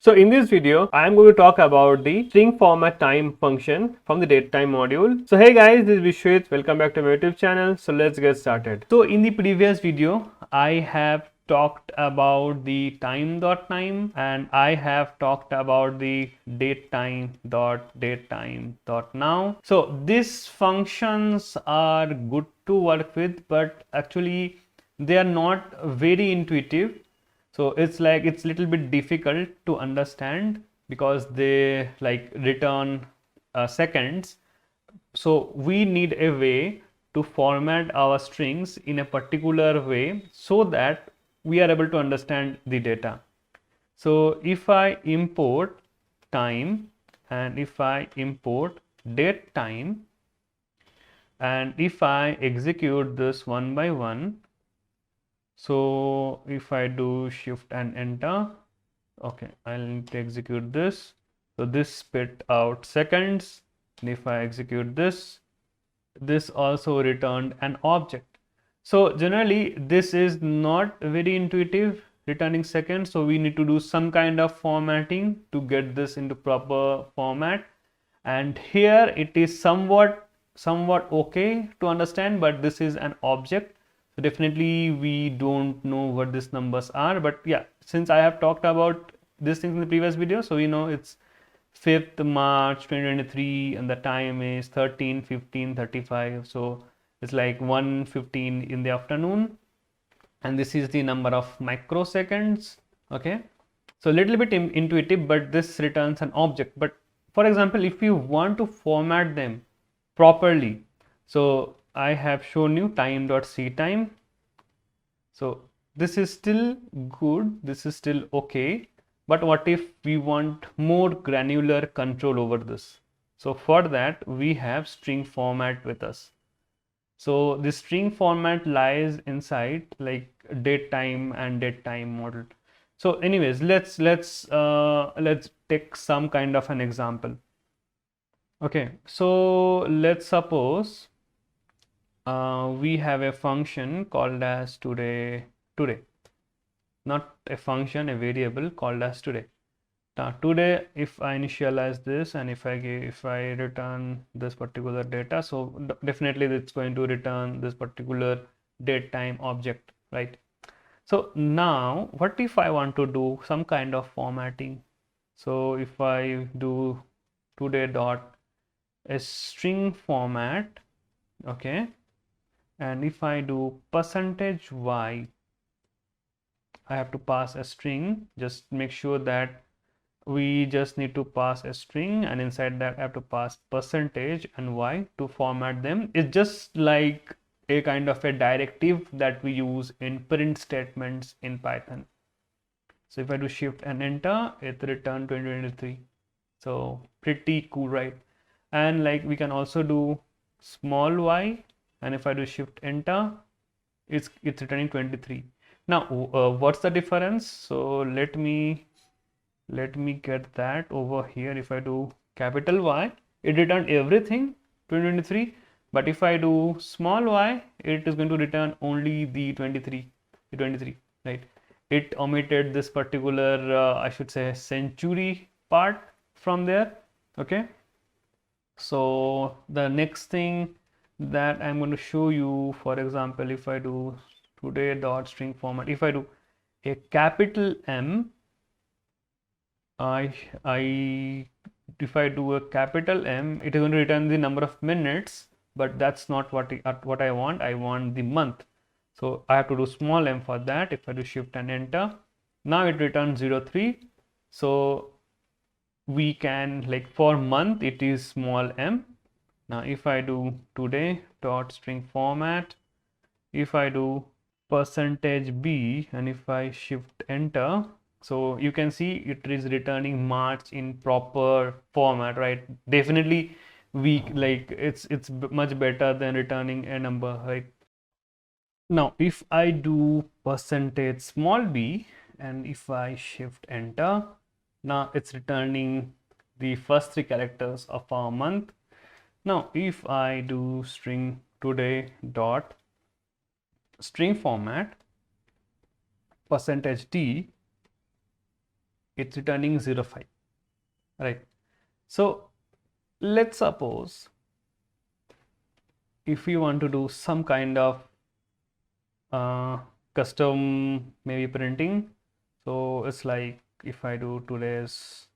So in this video, I am going to talk about the string format time function from the datetime module. So hey guys, this is Biswajit. Welcome back to my YouTube channel. So let's get started. So in the previous video, I have talked about the time.time and I have talked about the datetime.now. So these functions are good to work with, but actually they are not very intuitive. So it's little bit difficult to understand because they like return seconds. So we need a way to format our strings in a particular way so that we are able to understand the data. So if I import time and if I import date time and if I execute this one by one, so if I do shift and enter, okay, I'll need to execute this. So this spit out seconds. And if I execute this also returned an object. So generally this is not very intuitive, returning seconds. So we need to do some kind of formatting to get this into proper format. And here it is somewhat okay to understand, but this is an object. So definitely we don't know what these numbers are, but yeah, since I have talked about these things in the previous video, so we know it's 5th March 2023 and the time is 13:15:35. So it's like 1:15 in the afternoon and this is the number of microseconds. Okay, so a little bit intuitive, but this returns an object. But for example, if you want to format them properly, so I have shown you time.ctime. So this is still good, this is still okay, but what if we want more granular control over this? So for that we have string format with us. So the string format lies inside like datetime and datetime model. So anyways, let's take some kind of an example. Okay, so let's suppose we have a function called as today, not a function, a variable called as today. Now today, if I initialize this and if I return this particular data, so definitely it's going to return this particular date time object, right? So now what if I want to do some kind of formatting? So if I do today dot a string format, okay, and if I do %y, I have to pass a string. Just make sure that we just need to pass a string, and inside that I have to pass percentage and y to format them. It's just like a kind of a directive that we use in print statements in Python. So if I do shift and enter, it return 2023. So pretty cool, right? And like we can also do small y, and if I do shift enter, it's returning 23. Now what's the difference? So let me get that over here. If I do capital Y, it returned everything 2023, but if I do small y, it is going to return only the 23, right? It omitted this particular I should say century part from there. Okay, so the next thing that I'm going to show you, for example, if I do today dot string format, if I do a capital M, if I do a capital M, it is going to return the number of minutes, but that's not what I want. I want the month. So I have to do small m for that. If I do shift and enter, now it returns 03. So we can, like, for month it is small m. Now if I do today dot string format, if I do %b and if I shift enter, so you can see it is returning March in proper format, right? Definitely we like it's much better than returning a number, right? Now if I do %b and if I shift enter, now it's returning the first 3 characters of our month. Now if I do string today dot string format %d, it's returning 05, right? So let's suppose if you want to do some kind of custom maybe printing, so it's like if I do today's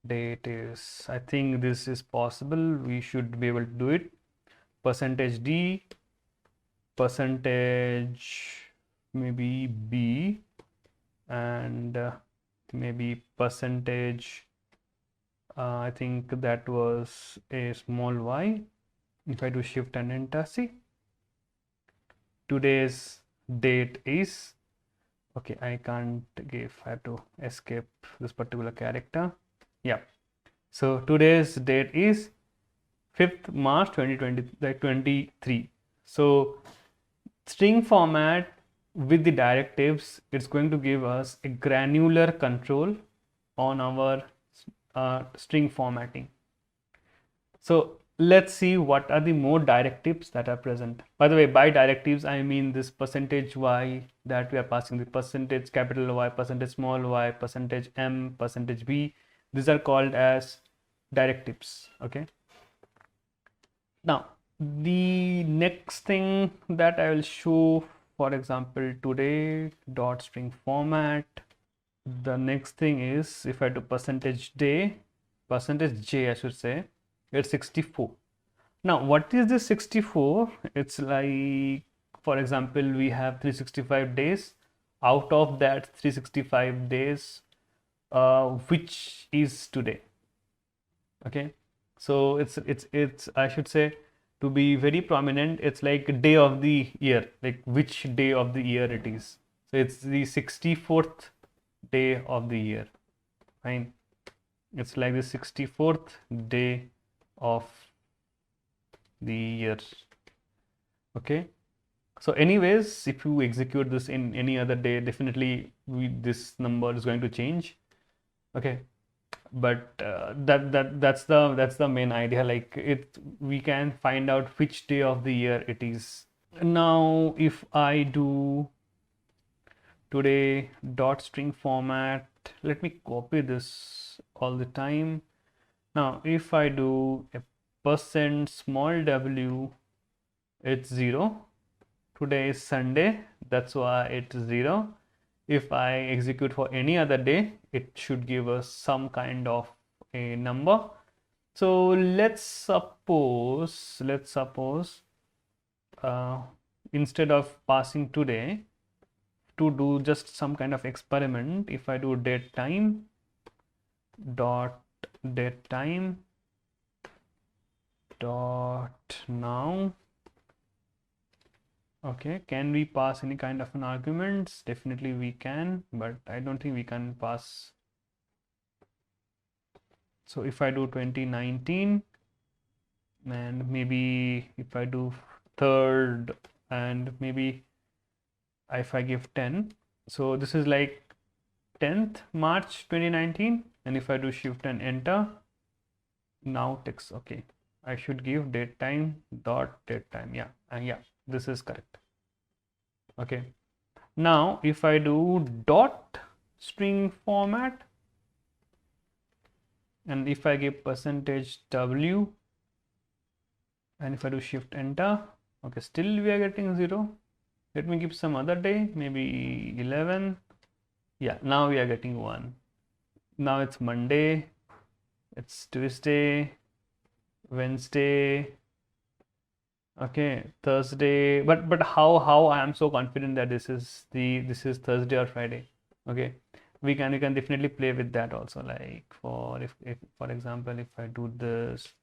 date is, I think this is possible, we should be able to do it, %d, percentage maybe b, and maybe percentage, I think that was a small y. If I do shift and enter, see, today's date is, okay, I can't give, I have to escape this particular character. Yeah, so today's date is 5th March 2023. So string format with the directives, it's going to give us a granular control on our string formatting. So let's see what are the more directives that are present. By the way, by directives I mean this %y that we are passing, the percentage capital Y, percentage small y, percentage m, percentage b. These are called as directives. Okay. Now the next thing that I will show, for example, today dot string format. The next thing is if I do percentage day, percentage j I should say, it's 64. Now what is this 64? It's like, for example, we have 365 days. Out of that 365 days, which is today? Okay, so it's I should say, to be very prominent, it's like day of the year, like which day of the year it is. So it's the 64th day of the year. Fine, it's like the 64th day of the year. Okay, so anyways, if you execute this in any other day, definitely this number is going to change. Okay, but that's the main idea, like we can find out which day of the year it is. Now if I do today dot string format, let me copy this all the time. Now if I do a %small w, it's 0. Today is Sunday, that's why it's 0. If I execute for any other day, it should give us some kind of a number. So let's suppose instead of passing today, to do just some kind of experiment, if I do date time dot date time dot now. Okay, can we pass any kind of an arguments? Definitely we can, but I don't think we can pass. So if I do 2019, and maybe if I do 3rd, and maybe if I give 10, so this is like 10th March 2019, and if I do shift and enter, now text. Okay, I should give date time dot date time. Yeah, and yeah, this is correct. Okay, now if I do dot string format, and if I give %w, and if I do shift enter, okay, still we are getting 0. Let me give some other day, maybe 11. Yeah, now we are getting 1. Now it's Monday, it's Tuesday, Wednesday, okay, Thursday. But how I am so confident that this is Thursday or Friday? Okay, we can definitely play with that also, like if for example, if I do this,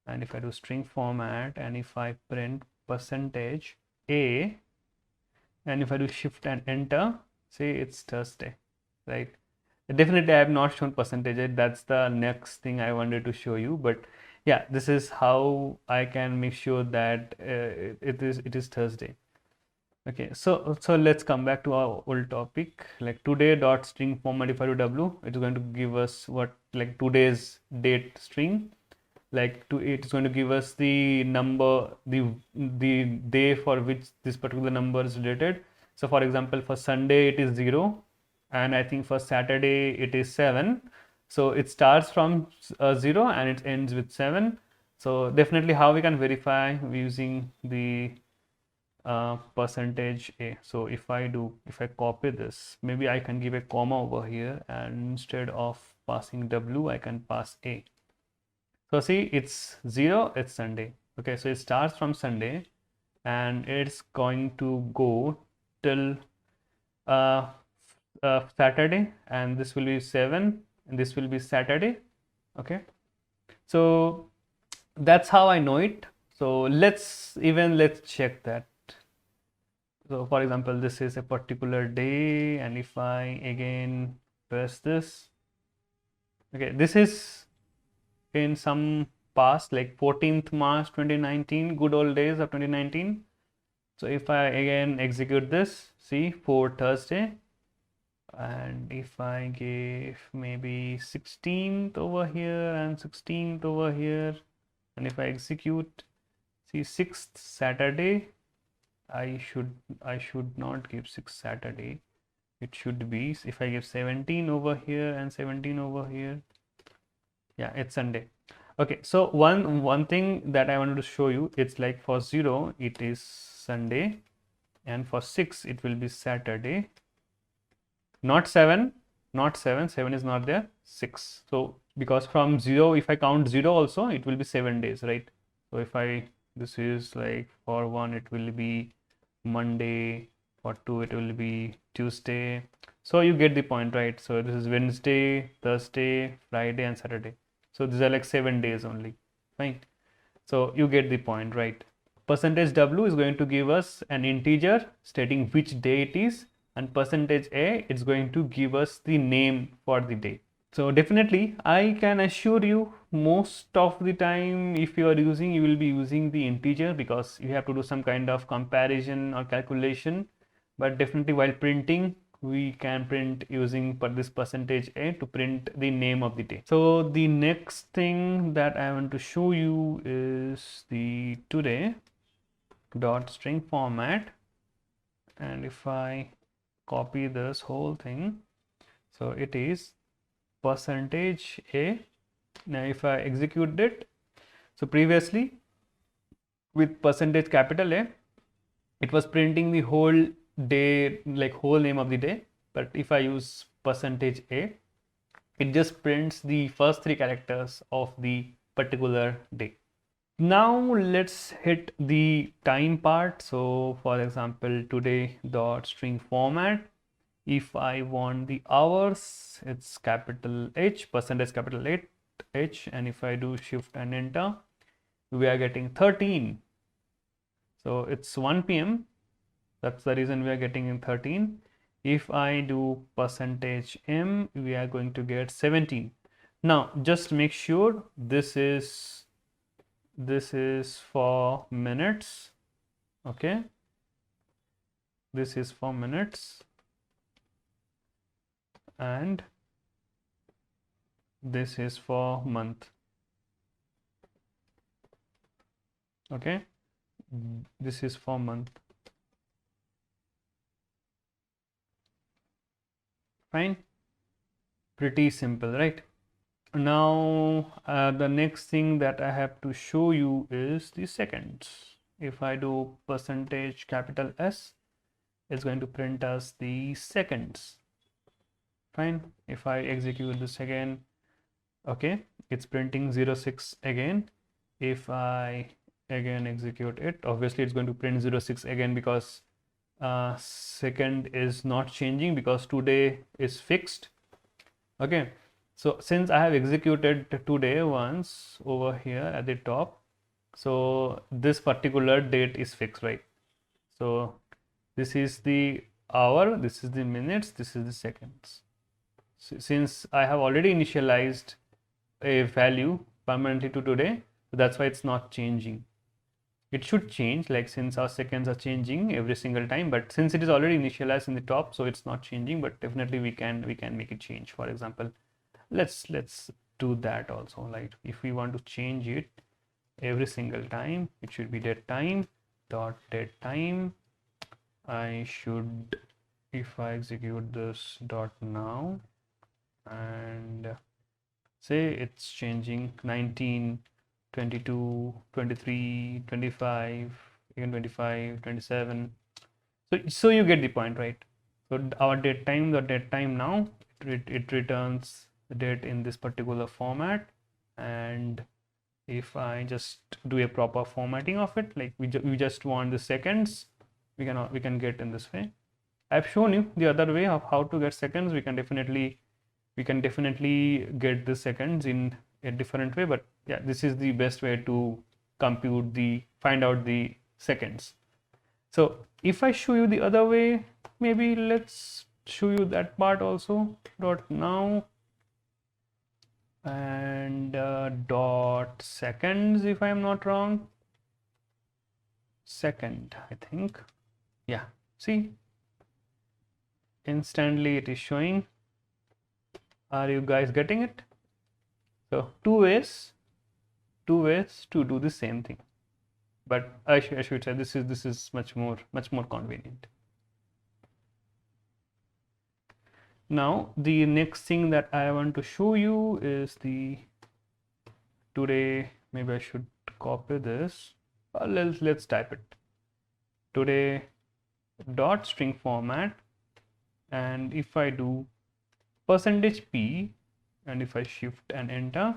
and if I do string format, and if I print %a, and if I do shift and enter, say it's Thursday, right? Definitely I have not shown percentage, that's the next thing I wanted to show you. But yeah, this is how I can make sure that it is Thursday. Okay, so let's come back to our old topic, like today dot string format. If I do w, it's going to give us what, like today's date string, like it is going to give us the number, the day for which this particular number is related. So for example, for Sunday it is 0, and I think for Saturday it is 7. So it starts from 0 and it ends with 7. So definitely how we can verify using the percentage a. So if I copy this, maybe I can give a comma over here, and instead of passing w I can pass a. So see, it's 0, it's Sunday. Okay, so it starts from Sunday and it's going to go till uh, Saturday, and this will be 7 and this will be Saturday. Okay, so that's how I know it. So let's check that. So for example, this is a particular day, and if I again press this, okay, this is in some past, like 14th March 2019, good old days of 2019. So if I again execute this, see, for Thursday, and if I give maybe 16th over here and 16th over here, and if I execute, see, 6th Saturday, I should not give 6th Saturday. It should be, if I give 17 over here and 17 over here, yeah, it's Sunday. Okay, so one thing that I wanted to show you, it's like for 0 it is Sunday, and for 6 it will be Saturday, not 7, not 7, 7 is not there, 6. So because from 0, if I count 0 also, it will be 7 days, right? So if I, this is like for 1 it will be Monday, for 2 it will be Tuesday. So you get the point, right? So this is Wednesday, Thursday, Friday and Saturday. So these are like 7 days only, fine. So you get the point, right? Percentage W is going to give us an integer stating which day it is, and percentage A is going to give us the name for the day. So definitely I can assure you, most of the time if you are using, you will be using the integer, because you have to do some kind of comparison or calculation. But definitely while printing, we can print using this percentage A to print the name of the day. So the next thing that I want to show you is the today dot string format, and if I copy this whole thing, so it is percentage A. Now if I execute it, so previously with percentage capital A, it was printing the whole day, like whole name of the day. But if I use percentage A, it just prints the first 3 characters of the particular day. Now let's hit the time part. So for example, today dot string format, if I want the hours, it's capital H, percentage capital H, and if I do shift and enter, we are getting 13. So it's 1 p.m. That's the reason we are getting in 13. If I do percentage M, we are going to get 17. Now just make sure this is for minutes. Okay, this is for minutes, and this is for month. Okay, this is for month. Fine, pretty simple, right? Now the next thing that I have to show you is the seconds. If I do percentage capital S, it's going to print us the seconds. Fine, if I execute this again, okay, it's printing 06 again. If I again execute it, obviously it's going to print 06 again, because second is not changing because today is fixed. Okay, so since I have executed today once over here at the top, so this particular date is fixed, right? So this is the hour, this is the minutes, this is the seconds. Since I have already initialized a value permanently to today, so that's why it's not changing. It should change, like since our seconds are changing every single time, but since it is already initialized in the top, so it's not changing. But definitely we can make it change. For example, let's do that also. Like if we want to change it every single time, it should be date time dot date time. I should if I execute this dot now and say it's changing 19, 22, 23, 25, even 25, 27. So you get the point, right? So our date time, the date time now, it returns the date in this particular format. And if I just do a proper formatting of it, like we just want the seconds, we can get in this way. I've shown you the other way of how to get seconds. We can definitely get the seconds in a different way, but yeah, this is the best way to find out the seconds. So if I show you the other way, maybe let's show you that part also. Dot now and dot seconds, if I am not wrong. Second, I think. Yeah, see, instantly it is showing. Are you guys getting it? So two ways to do the same thing, but I should say this is much more convenient. Now the next thing that I want to show you is the today. Maybe I should copy this. Let's type it. Today dot string format, and if I do %p and if I shift and enter,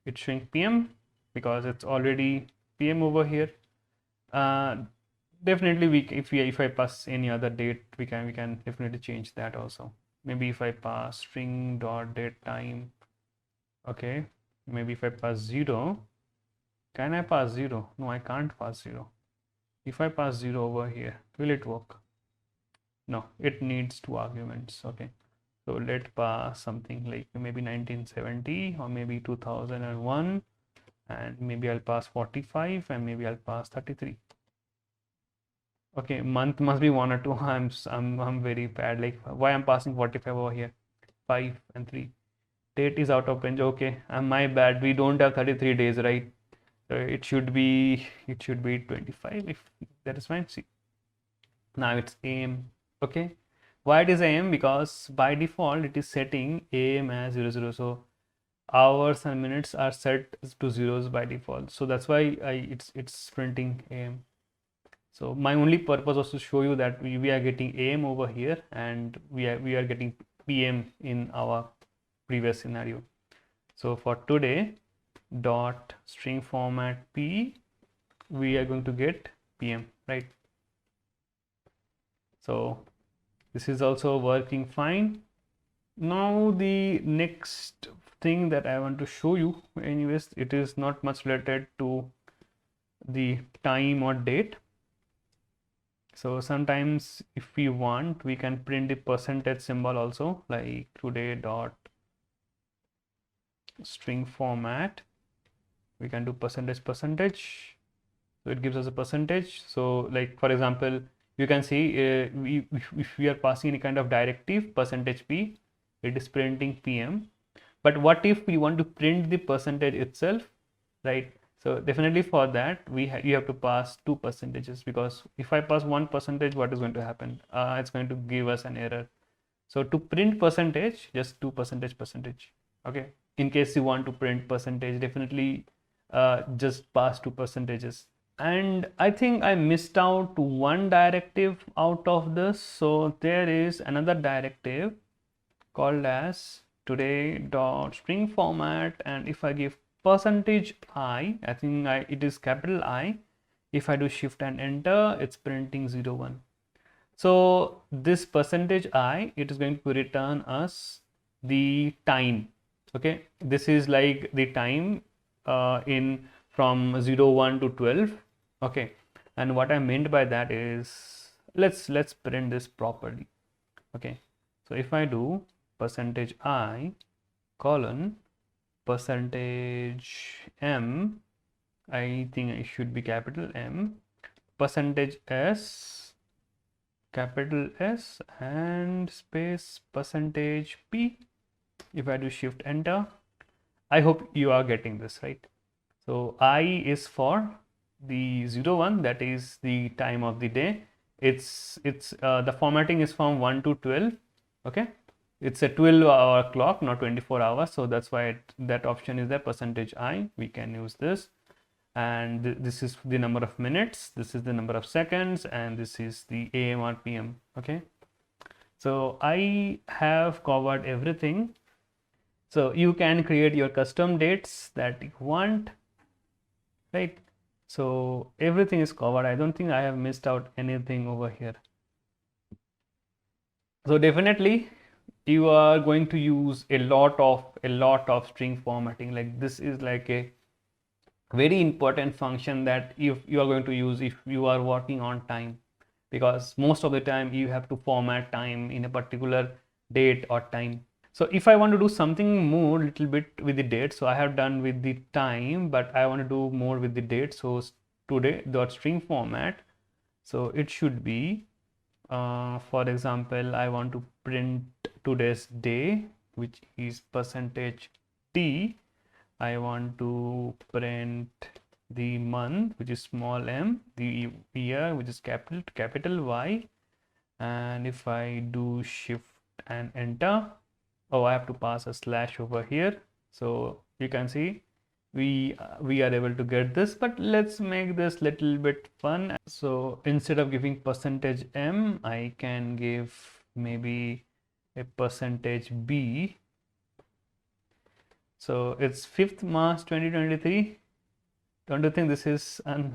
it's showing PM because it's already PM over here. Definitely if I pass any other date, we can definitely change that also. Maybe if I pass string dot date time, okay, maybe if I pass 0, can I pass 0? No, I can't pass 0. If I pass 0 over here, will it work? No, it needs 2 arguments. Okay, so let's pass something like maybe 1970 or maybe 2001, and maybe I'll pass 45 and maybe I'll pass 33. Okay, month must be 1 or 2. I'm very bad. Like, why I'm passing 45 over here? 5 and 3. Date is out of range. Okay, my bad. We don't have 33 days, right? So it should be 25 if that is fine. See, now it's AM. Okay, why it is AM? Because by default it is setting AM as 00. So hours and minutes are set to zeros by default. So that's why it's printing AM. So my only purpose was to show you that we are getting AM over here and we are getting PM in our previous scenario. So for today dot string format P, we are going to get PM, right? So this is also working fine. Now the next thing that I want to show you, anyways, it is not much related to the time or date. So sometimes if we want, we can print the percentage symbol also, like today dot string format. We can do percentage, so it gives us a percentage. So like for example, you can see if we are passing any kind of directive %p, it is printing PM. But what if we want to print the percentage itself, right? So definitely for that you have to pass 2 percentages, because if I pass 1%, what is going to happen? It's going to give us an error. So to print percentage, just 2 percentage. Okay, in case you want to print percentage, definitely just pass 2 percentages. And I think I missed out one directive out of this. So there is another directive called as today dot string format, and if I give %I think it is capital I. If I do shift and enter, it's printing 01. So this %I, it is going to return us the time. Okay, this is like the time in from 01 to 12. Okay, and what I meant by that is let's print this properly. Okay, so if I do %I colon %M, I think it should be capital M, %S, capital S, and space %P. If I do shift enter, I hope you are getting this right. So I is for the 01, that is the time of the day. it's the formatting is from 1 to 12. Okay, it's a 12-hour clock, not 24 hours, so that's why that option is there, percentage I. We can use this, and this is the number of minutes, this is the number of seconds, and this is the AM or PM. Okay, so I have covered everything. So you can create your custom dates that you want, right? So everything is covered. I don't think I have missed out anything over here. So definitely you are going to use a lot of string formatting. Like this is like a very important function that if you are going to use if you are working on time, because most of the time you have to format time in a particular date or time. So if I want to do something more little bit with the date, so I have done with the time, but I want to do more with the date. So today dot string format, so it should be for example, I want to print today's day, which is percentage T. I want to print the month, which is small m, the year, which is capital Y, and if I do shift and enter, oh, I have to pass a slash over here. So you can see we are able to get this, but let's make this little bit fun. So instead of giving percentage M, I can give maybe a percentage B. So it's 5th March 2023. Don't you think this is an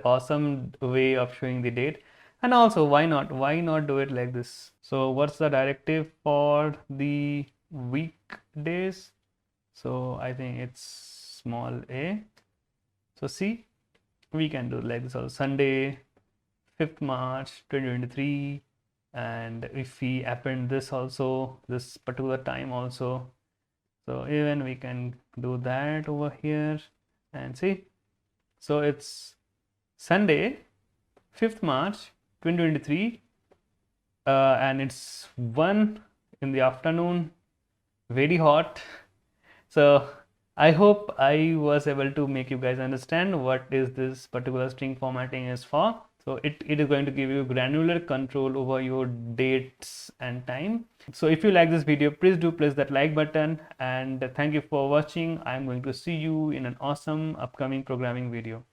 awesome way of showing the date? And also, why not do it like this? So what's the directive for the weekdays? So I think it's small a. So see, we can do like this also. Sunday 5th March 2023, and if we append this also, this particular time also, so even we can do that over here and see. So it's Sunday 5th March 2023, and it's 1 in the afternoon, very hot. So I hope I was able to make you guys understand what is this particular string formatting is for. So it is going to give you granular control over your dates and time. So if you like this video, please do press that like button, and thank you for watching. I'm going to see you in an awesome upcoming programming video.